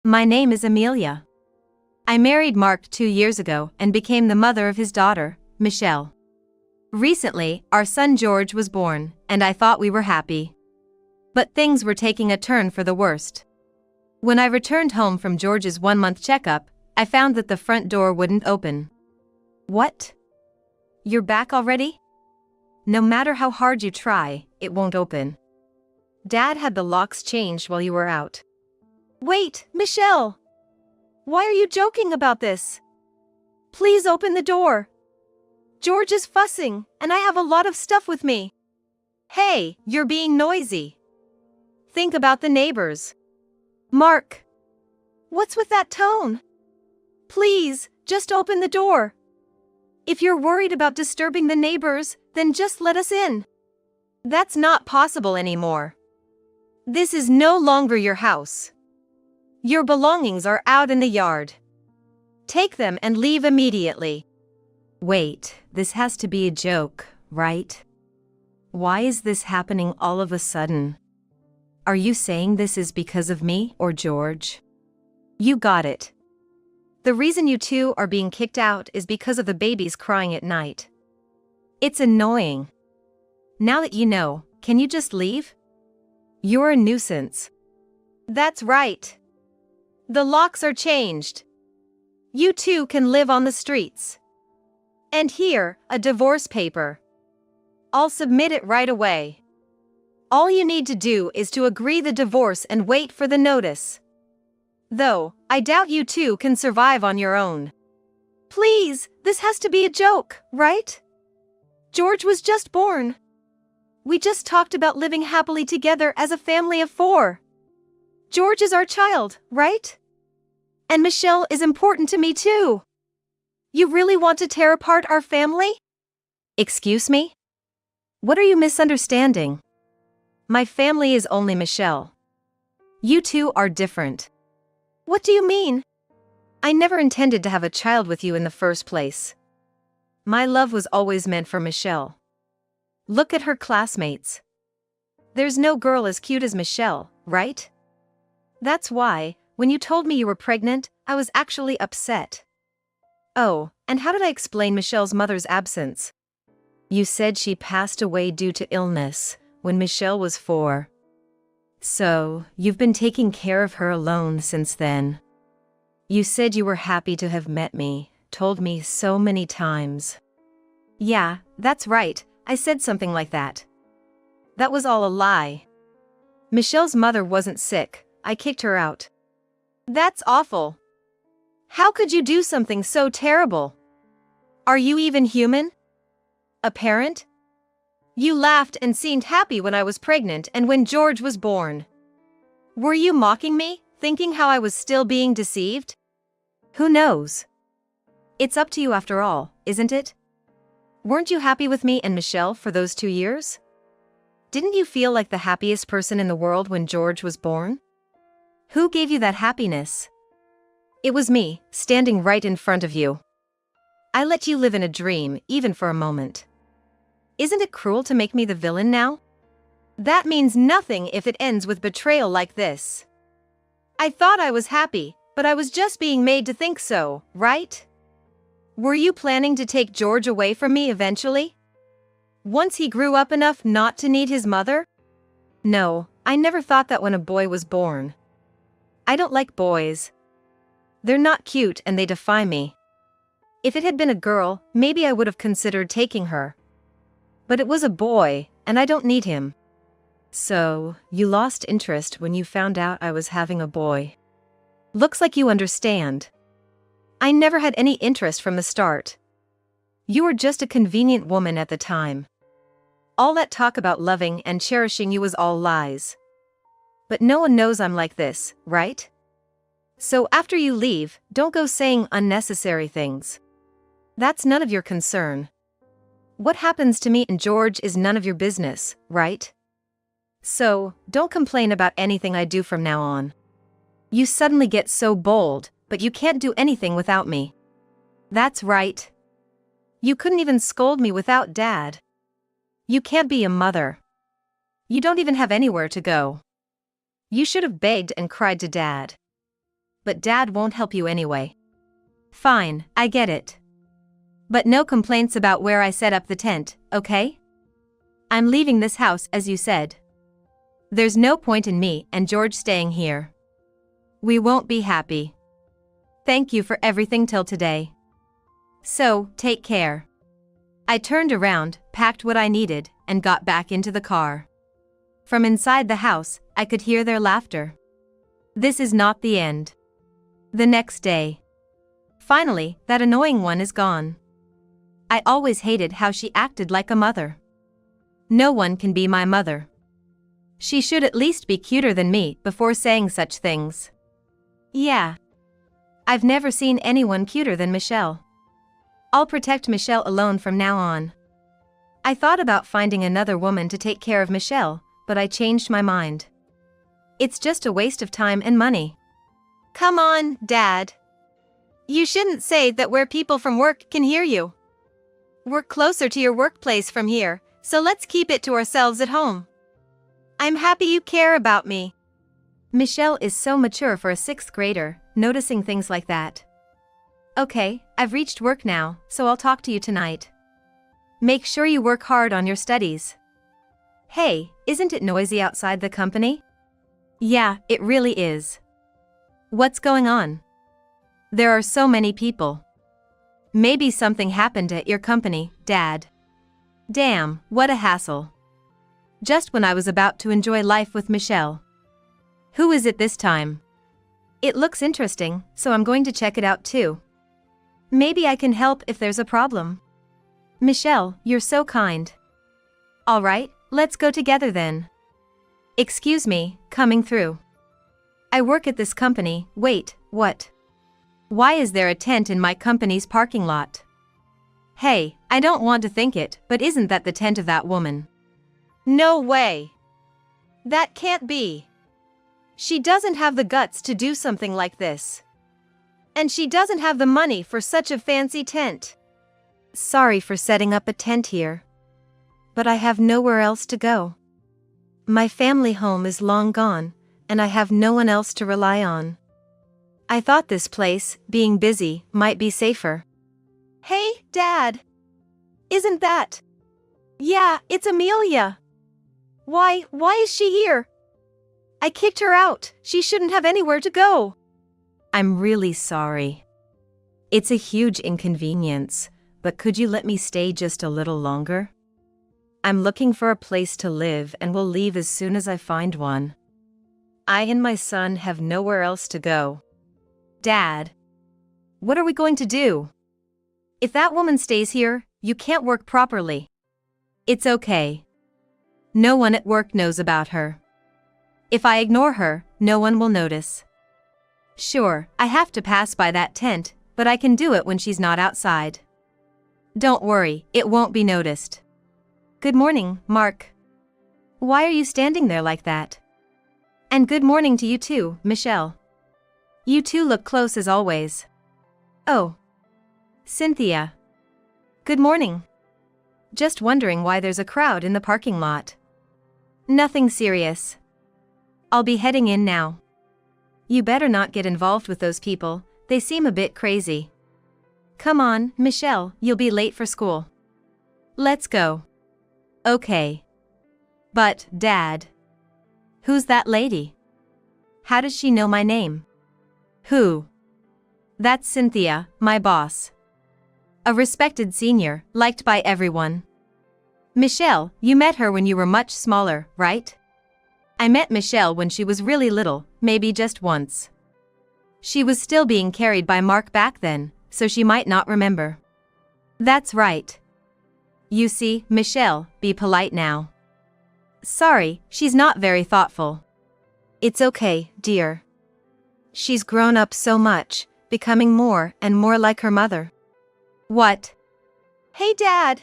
My name is Amelia. I married Mark 2 years ago and became the mother of his daughter, Michelle. Recently, our son George was born, and I thought we were happy. But things were taking a turn for the worst. When I returned home from George's 1-month checkup, I found that the front door wouldn't open. What? You're back already? No matter how hard you try, it won't open. Dad had the locks changed while you were out. Wait, Michelle! Why are you joking about this? Please open the door. George is fussing, and I have a lot of stuff with me. Hey, you're being noisy. Think about the neighbors. Mark! What's with that tone? Please, just open the door. If you're worried about disturbing the neighbors, then just let us in. That's not possible anymore. This is no longer your house. Your belongings are out in the yard. Take them and leave immediately. Wait, this has to be a joke, right? Why is this happening all of a sudden? Are you saying this is because of me or George? You got it. The reason you two are being kicked out is because of the babies crying at night. It's annoying. Now that you know, can you just leave? You're a nuisance. That's right. The locks are changed. You two can live on the streets. And here, a divorce paper. I'll submit it right away. All you need to do is to agree the divorce and wait for the notice. Though, I doubt you two can survive on your own. Please, this has to be a joke, right? George was just born. We just talked about living happily together as a family of 4. George is our child, right? And Michelle is important to me too. You really want to tear apart our family? Excuse me? What are you misunderstanding? My family is only Michelle. You two are different. What do you mean? I never intended to have a child with you in the first place. My love was always meant for Michelle. Look at her classmates. There's no girl as cute as Michelle, right? That's why, when you told me you were pregnant, I was actually upset. Oh, and how did I explain Michelle's mother's absence? You said she passed away due to illness when Michelle was 4. So, you've been taking care of her alone since then. You said you were happy to have met me, told me so many times. Yeah, that's right, I said something like that. That was all a lie. Michelle's mother wasn't sick, I kicked her out. That's awful. How could you do something so terrible? Are you even human? A parent? You laughed and seemed happy when I was pregnant and when George was born. Were you mocking me, thinking how I was still being deceived? Who knows? It's up to you after all, isn't it? Weren't you happy with me and Michelle for those 2 years? Didn't you feel like the happiest person in the world when George was born? Who gave you that happiness? It was me, standing right in front of you. I let you live in a dream, even for a moment. Isn't it cruel to make me the villain now? That means nothing if it ends with betrayal like this. I thought I was happy, but I was just being made to think so, right? Were you planning to take George away from me eventually? Once he grew up enough not to need his mother? No, I never thought that when a boy was born. I don't like boys. They're not cute and they defy me. If it had been a girl, maybe I would have considered taking her. But it was a boy, and I don't need him. So, you lost interest when you found out I was having a boy. Looks like you understand. I never had any interest from the start. You were just a convenient woman at the time. All that talk about loving and cherishing you was all lies. But no one knows I'm like this, right? So after you leave, don't go saying unnecessary things. That's none of your concern. What happens to me and George is none of your business, right? So, don't complain about anything I do from now on. You suddenly get so bold, but you can't do anything without me. That's right. You couldn't even scold me without Dad. You can't be a mother. You don't even have anywhere to go. You should have begged and cried to Dad. but Dad won't help you anyway. Fine, I get it. But no complaints about where I set up the tent, okay? I'm leaving this house as you said. There's no point in me and George staying here. We won't be happy. Thank you for everything till today. So, take care. I turned around, packed what I needed, and got back into the car. From inside the house, I could hear their laughter. This is not the end. The next day. Finally, that annoying one is gone. I always hated how she acted like a mother. No one can be my mother. She should at least be cuter than me before saying such things. Yeah. I've never seen anyone cuter than Michelle. I'll protect Michelle alone from now on. I thought about finding another woman to take care of Michelle, but I changed my mind. It's just a waste of time and money. Come on, Dad. You shouldn't say that where people from work can hear you. We're closer to your workplace from here, so let's keep it to ourselves at home. I'm happy you care about me. Michelle is so mature for a 6th grader, noticing things like that. Okay, I've reached work now, so I'll talk to you tonight. Make sure you work hard on your studies. Hey, isn't it noisy outside the company? Yeah, it really is. What's going on? There are so many people. Maybe something happened at your company, Dad. Damn, what a hassle. Just when I was about to enjoy life with Michelle. Who is it this time? It looks interesting, so I'm going to check it out too. Maybe I can help if there's a problem. Michelle, you're so kind. All right, let's go together then. Excuse me, coming through. I work at this company. Wait, what? Why is there a tent in my company's parking lot? Hey, I don't want to think it, but isn't that the tent of that woman? No way. That can't be. She doesn't have the guts to do something like this. And she doesn't have the money for such a fancy tent. Sorry for setting up a tent here. But I have nowhere else to go. My family home is long gone, and I have no one else to rely on. I thought this place, being busy, might be safer. Hey, Dad! Isn't that? Yeah, it's Amelia. Why is she here? I kicked her out. She shouldn't have anywhere to go. I'm really sorry. It's a huge inconvenience, but could you let me stay just a little longer? I'm looking for a place to live and will leave as soon as I find one. I and my son have nowhere else to go. Dad, what are we going to do? If that woman stays here, you can't work properly. It's okay. No one at work knows about her. If I ignore her, no one will notice. Sure, I have to pass by that tent, but I can do it when she's not outside. Don't worry, it won't be noticed. Good morning, Mark. Why are you standing there like that? And good morning to you too, Michelle. You two look close as always. Oh. Cynthia. Good morning. Just wondering why there's a crowd in the parking lot. Nothing serious. I'll be heading in now. You better not get involved with those people, they seem a bit crazy. Come on, Michelle, you'll be late for school. Let's go. Okay. But, Dad. Who's that lady? How does she know my name? Who? That's Cynthia, my boss. A respected senior, liked by everyone. Michelle, you met her when you were much smaller, right? I met Michelle when she was really little, maybe just once. She was still being carried by Mark back then, so she might not remember. That's right. You see, Michelle, be polite now. Sorry, she's not very thoughtful. It's okay, dear. She's grown up so much, becoming more and more like her mother. What? Hey, Dad!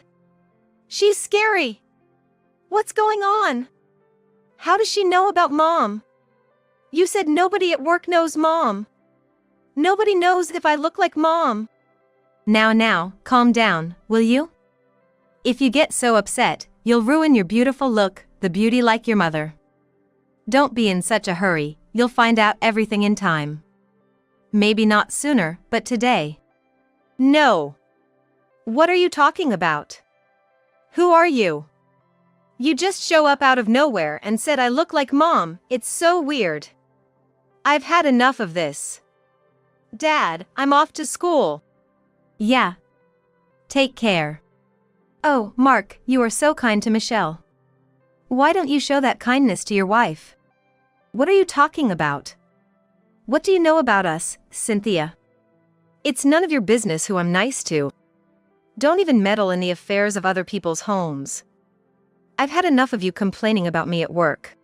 She's scary! What's going on? How does she know about Mom? You said nobody at work knows Mom. Nobody knows if I look like Mom. Now, calm down, will you? If you get so upset, you'll ruin your beautiful look, the beauty like your mother. Don't be in such a hurry, you'll find out everything in time. Maybe not sooner, but today. No. What are you talking about? Who are you? You just show up out of nowhere and said I look like Mom. It's so weird. I've had enough of this. Dad, I'm off to school. Yeah. Take care. Oh, Mark, you are so kind to Michelle. Why don't you show that kindness to your wife? What are you talking about? What do you know about us, Cynthia? It's none of your business who I'm nice to. Don't even meddle in the affairs of other people's homes. I've had enough of you complaining about me at work.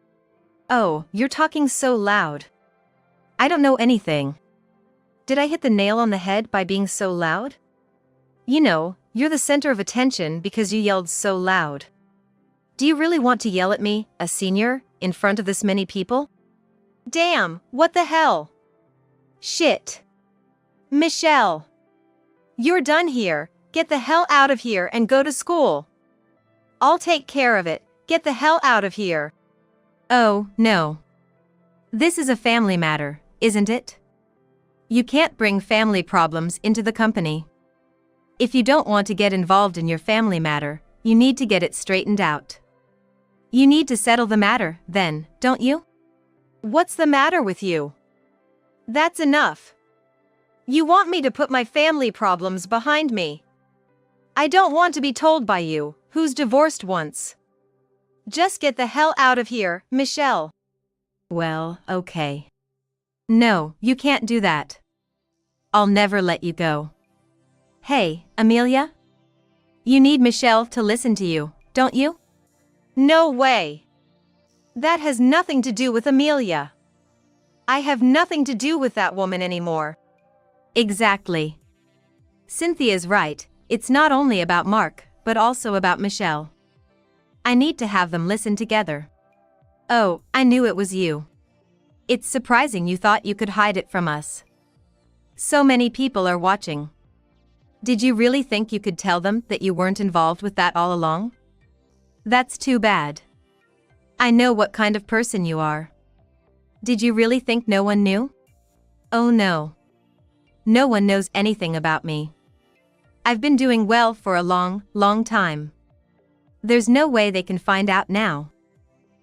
Oh, you're talking so loud. I don't know anything. Did I hit the nail on the head by being so loud? You know, you're the center of attention because you yelled so loud. Do you really want to yell at me, a senior, in front of this many people? Damn, what the hell? Shit. Michelle. You're done here. Get the hell out of here and go to school. I'll take care of it. Get the hell out of here. Oh, no. This is a family matter, isn't it? You can't bring family problems into the company. If you don't want to get involved in your family matter, you need to get it straightened out. You need to settle the matter, then, don't you? What's the matter with you? That's enough. You want me to put my family problems behind me. I don't want to be told by you, who's divorced once. Just get the hell out of here, Michelle. Well, okay. No, you can't do that. I'll never let you go. Hey, Amelia? You need Michelle to listen to you, don't you? No way. That has nothing to do with Amelia. I have nothing to do with that woman anymore. Exactly. Cynthia's right, it's not only about Mark, but also about Michelle. I need to have them listen together. Oh, I knew it was you. It's surprising you thought you could hide it from us. So many people are watching. Did you really think you could tell them that you weren't involved with that all along? That's too bad. I know what kind of person you are. Did you really think no one knew? Oh no. No one knows anything about me. I've been doing well for a long, long time. There's no way they can find out now.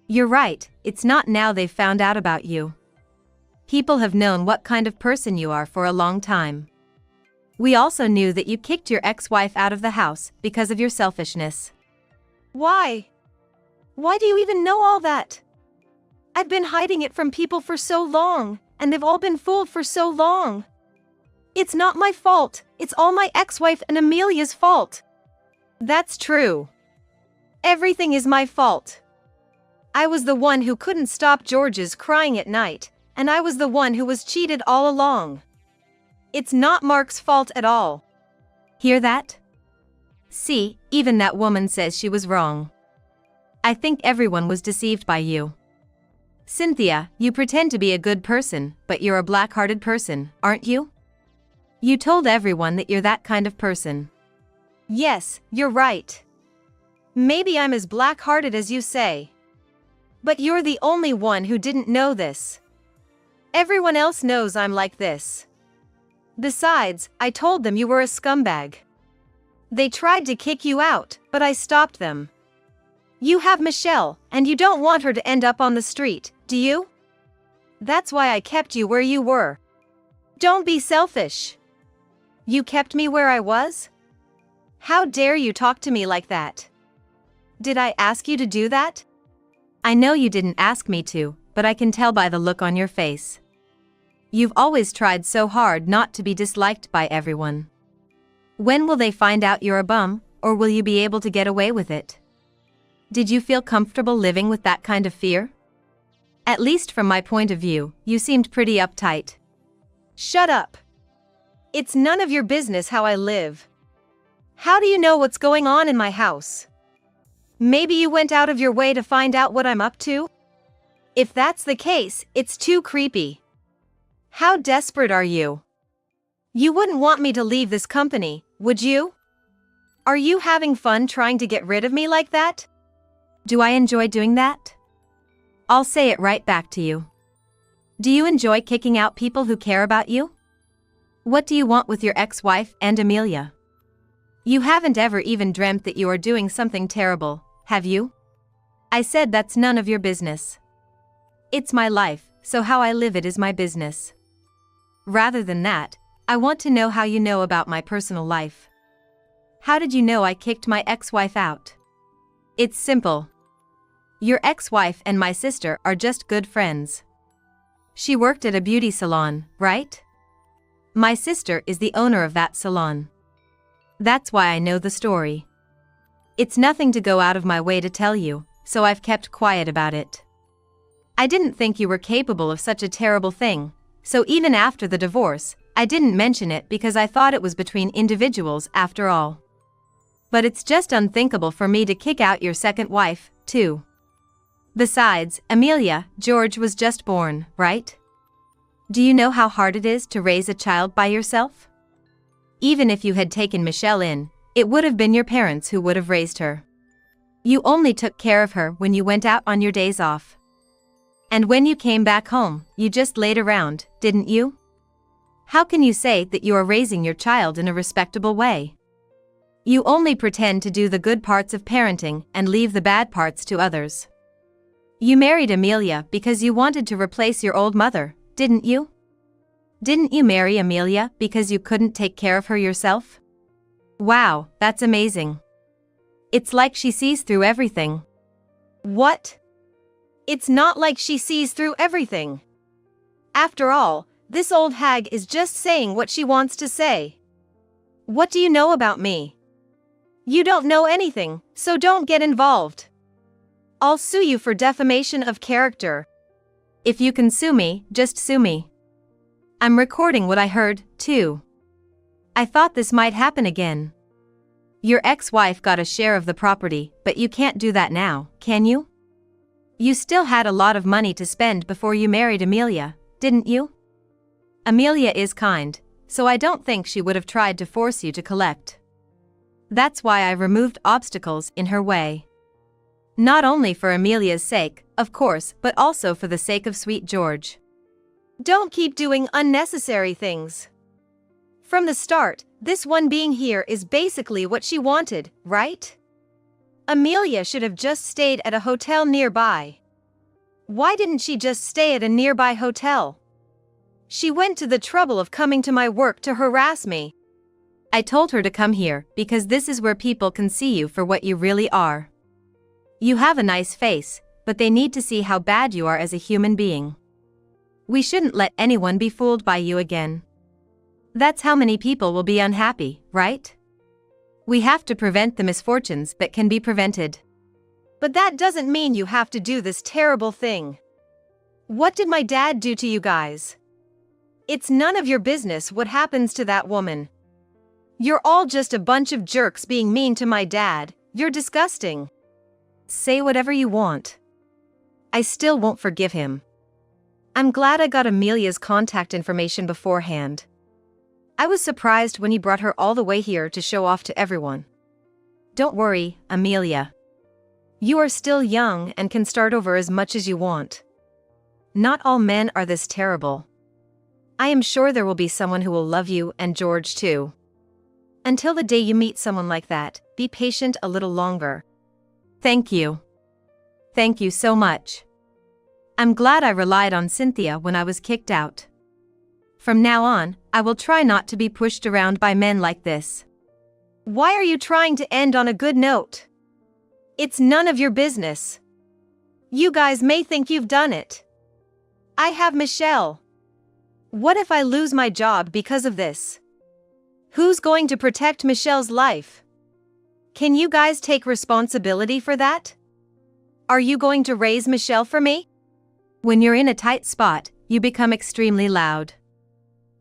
You're right, it's not now they've found out about you. People have known what kind of person you are for a long time. We also knew that you kicked your ex-wife out of the house because of your selfishness. Why? Why do you even know all that? I've been hiding it from people for so long, and they've all been fooled for so long. It's not my fault, it's all my ex-wife and Amelia's fault. That's true. Everything is my fault. I was the one who couldn't stop George's crying at night, and I was the one who was cheated all along. It's not Mark's fault at all. Hear that? See, even that woman says she was wrong. I think everyone was deceived by you. Cynthia, you pretend to be a good person, but you're a black-hearted person, aren't you? You told everyone that you're that kind of person. Yes, you're right. Maybe I'm as black-hearted as you say. But you're the only one who didn't know this. Everyone else knows I'm like this. Besides, I told them you were a scumbag. They tried to kick you out, but I stopped them. You have Michelle, and you don't want her to end up on the street, do you? That's why I kept you where you were. Don't be selfish. You kept me where I was? How dare you talk to me like that? Did I ask you to do that? I know you didn't ask me to, but I can tell by the look on your face. You've always tried so hard not to be disliked by everyone. When will they find out you're a bum, or will you be able to get away with it? Did you feel comfortable living with that kind of fear? At least from my point of view, you seemed pretty uptight. Shut up. It's none of your business how I live. How do you know what's going on in my house? Maybe you went out of your way to find out what I'm up to? If that's the case, it's too creepy. How desperate are you? You wouldn't want me to leave this company, would you? Are you having fun trying to get rid of me like that? Do I enjoy doing that? I'll say it right back to you. Do you enjoy kicking out people who care about you? What do you want with your ex-wife and Amelia? You haven't ever even dreamt that you are doing something terrible, have you? I said that's none of your business. It's my life, so how I live it is my business. Rather than that, I want to know how you know about my personal life. How did you know I kicked my ex-wife out? It's simple. Your ex-wife and my sister are just good friends. She worked at a beauty salon, right? My sister is the owner of that salon. That's why I know the story. It's nothing to go out of my way to tell you, so I've kept quiet about it. I didn't think you were capable of such a terrible thing, so even after the divorce, I didn't mention it because I thought it was between individuals after all. But it's just unthinkable for me to kick out your second wife, too. Besides, Amelia, George was just born, right? Do you know how hard it is to raise a child by yourself? Even if you had taken Michelle in, it would have been your parents who would have raised her. You only took care of her when you went out on your days off. And when you came back home, you just laid around, didn't you? How can you say that you are raising your child in a respectable way? You only pretend to do the good parts of parenting and leave the bad parts to others. You married Amelia because you wanted to replace your old mother, didn't you? Didn't you marry Amelia because you couldn't take care of her yourself? Wow, that's amazing. It's like she sees through everything. What? It's not like she sees through everything. After all, this old hag is just saying what she wants to say. What do you know about me? You don't know anything, so don't get involved. I'll sue you for defamation of character. If you can sue me, just sue me. I'm recording what I heard, too. I thought this might happen again. Your ex-wife got a share of the property, but you can't do that now, can you? You still had a lot of money to spend before you married Amelia, didn't you? Amelia is kind, so I don't think she would have tried to force you to collect. That's why I removed obstacles in her way. Not only for Amelia's sake, of course, but also for the sake of sweet George. Don't keep doing unnecessary things. From the start, this one being here is basically what she wanted, right? Amelia should have just stayed at a hotel nearby. Why didn't she just stay at a nearby hotel? She went to the trouble of coming to my work to harass me. I told her to come here because this is where people can see you for what you really are. You have a nice face, but they need to see how bad you are as a human being. We shouldn't let anyone be fooled by you again. That's how many people will be unhappy, right? We have to prevent the misfortunes that can be prevented. But that doesn't mean you have to do this terrible thing. What did my dad do to you guys? It's none of your business what happens to that woman. You're all just a bunch of jerks being mean to my dad. You're disgusting. Say whatever you want. I still won't forgive him. I'm glad I got Amelia's contact information beforehand. I was surprised when he brought her all the way here to show off to everyone. Don't worry, Amelia. You are still young and can start over as much as you want. Not all men are this terrible. I am sure there will be someone who will love you and George too. Until the day you meet someone like that, be patient a little longer. Thank you. Thank you so much. I'm glad I relied on Cynthia when I was kicked out. From now on, I will try not to be pushed around by men like this. Why are you trying to end on a good note? It's none of your business. You guys may think you've done it. I have Michelle. What if I lose my job because of this? Who's going to protect Michelle's life? Can you guys take responsibility for that? Are you going to raise Michelle for me? When you're in a tight spot, you become extremely loud.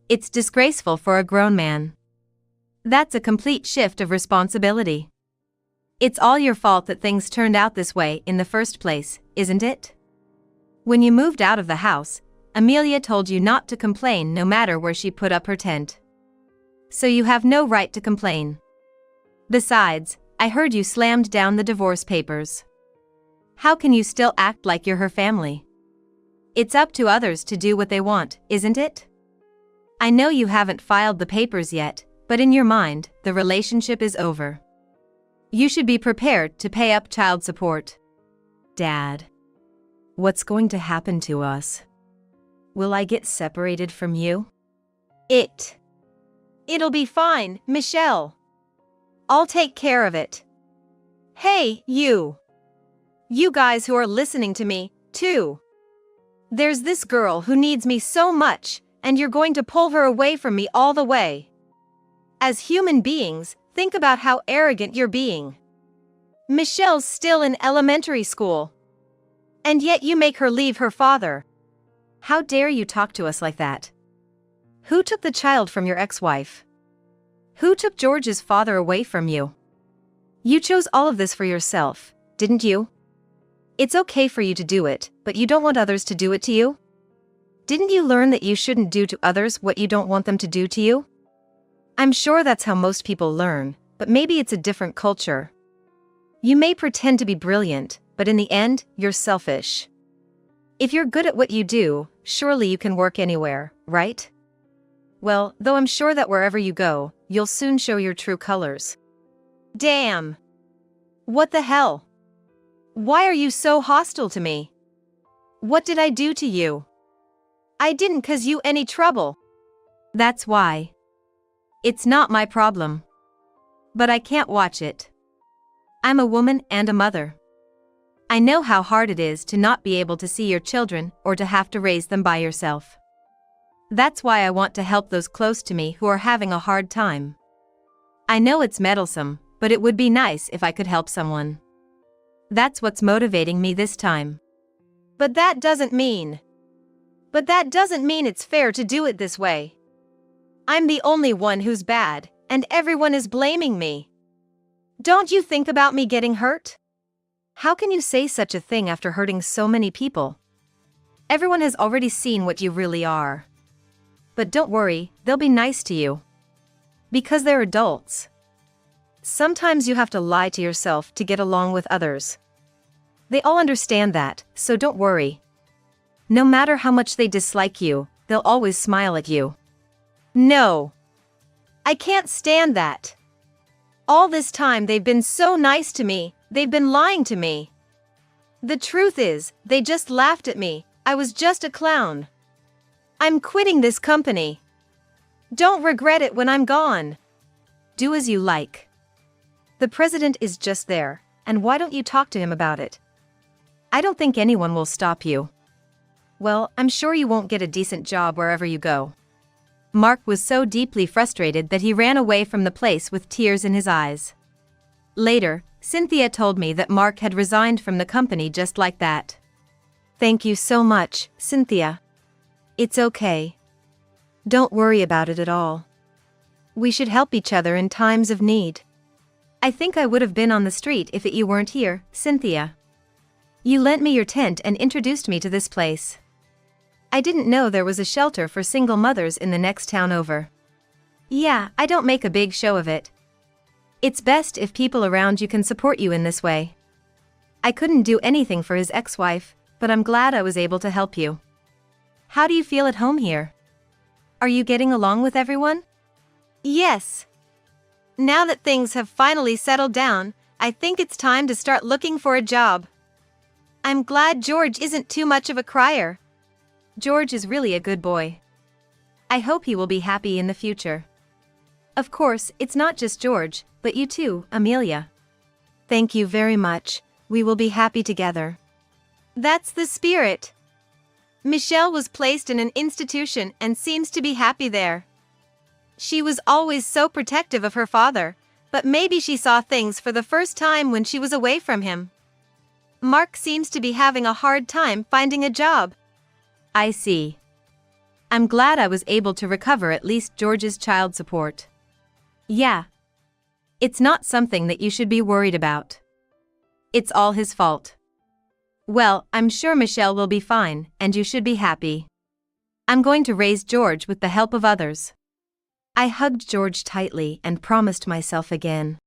It's disgraceful for a grown man. That's a complete shift of responsibility. It's all your fault that things turned out this way in the first place, isn't it? When you moved out of the house, Amelia told you not to complain no matter where she put up her tent. So you have no right to complain. Besides, I heard you slammed down the divorce papers. How can you still act like you're her family? It's up to others to do what they want, isn't it? I know you haven't filed the papers yet, but in your mind, the relationship is over. You should be prepared to pay up child support. Dad, what's going to happen to us? Will I get separated from you? It'll be fine, Michelle. I'll take care of it. Hey, you. You guys who are listening to me, too. There's this girl who needs me so much, and you're going to pull her away from me all the way. As human beings, think about how arrogant you're being. Michelle's still in elementary school. And yet you make her leave her father. How dare you talk to us like that? Who took the child from your ex-wife? Who took George's father away from you? You chose all of this for yourself, didn't you? It's okay for you to do it, but you don't want others to do it to you? Didn't you learn that you shouldn't do to others what you don't want them to do to you? I'm sure that's how most people learn, but maybe it's a different culture. You may pretend to be brilliant, but in the end, you're selfish. If you're good at what you do, surely you can work anywhere, right? Well, though I'm sure that wherever you go, you'll soon show your true colors. Damn. What the hell? Why are you so hostile to me? What did I do to you? I didn't cause you any trouble. That's why. It's not my problem. But I can't watch it. I'm a woman and a mother. I know how hard it is to not be able to see your children or to have to raise them by yourself. That's why I want to help those close to me who are having a hard time. I know it's meddlesome, but it would be nice if I could help someone. That's what's motivating me this time. But that doesn't mean it's fair to do it this way. I'm the only one who's bad, and everyone is blaming me. Don't you think about me getting hurt? How can you say such a thing after hurting so many people? Everyone has already seen what you really are. But don't worry, they'll be nice to you. Because they're adults. Sometimes you have to lie to yourself to get along with others. They all understand that, so don't worry. No matter how much they dislike you, they'll always smile at you. No. I can't stand that. All this time they've been so nice to me, they've been lying to me. The truth is, they just laughed at me, I was just a clown. I'm quitting this company. Don't regret it when I'm gone. Do as you like. The president is just there, and why don't you talk to him about it? I don't think anyone will stop you. Well, I'm sure you won't get a decent job wherever you go. Mark was so deeply frustrated that he ran away from the place with tears in his eyes. Later, Cynthia told me that Mark had resigned from the company just like that. Thank you so much, Cynthia. It's okay. Don't worry about it at all. We should help each other in times of need. I think I would have been on the street if you weren't here, Cynthia. You lent me your tent and introduced me to this place. I didn't know there was a shelter for single mothers in the next town over. Yeah, I don't make a big show of it. It's best if people around you can support you in this way. I couldn't do anything for his ex-wife, but I'm glad I was able to help you. How do you feel at home here? Are you getting along with everyone? Yes. Now that things have finally settled down, I think it's time to start looking for a job. I'm glad George isn't too much of a crier. George is really a good boy. I hope he will be happy in the future. Of course, it's not just George, but you too, Amelia. Thank you very much. We will be happy together. That's the spirit. Michelle was placed in an institution and seems to be happy there. She was always so protective of her father, but maybe she saw things for the first time when she was away from him. Mark seems to be having a hard time finding a job. I see. I'm glad I was able to recover at least George's child support. Yeah. It's not something that you should be worried about. It's all his fault. Well, I'm sure Michelle will be fine, and you should be happy. I'm going to raise George with the help of others. I hugged George tightly and promised myself again.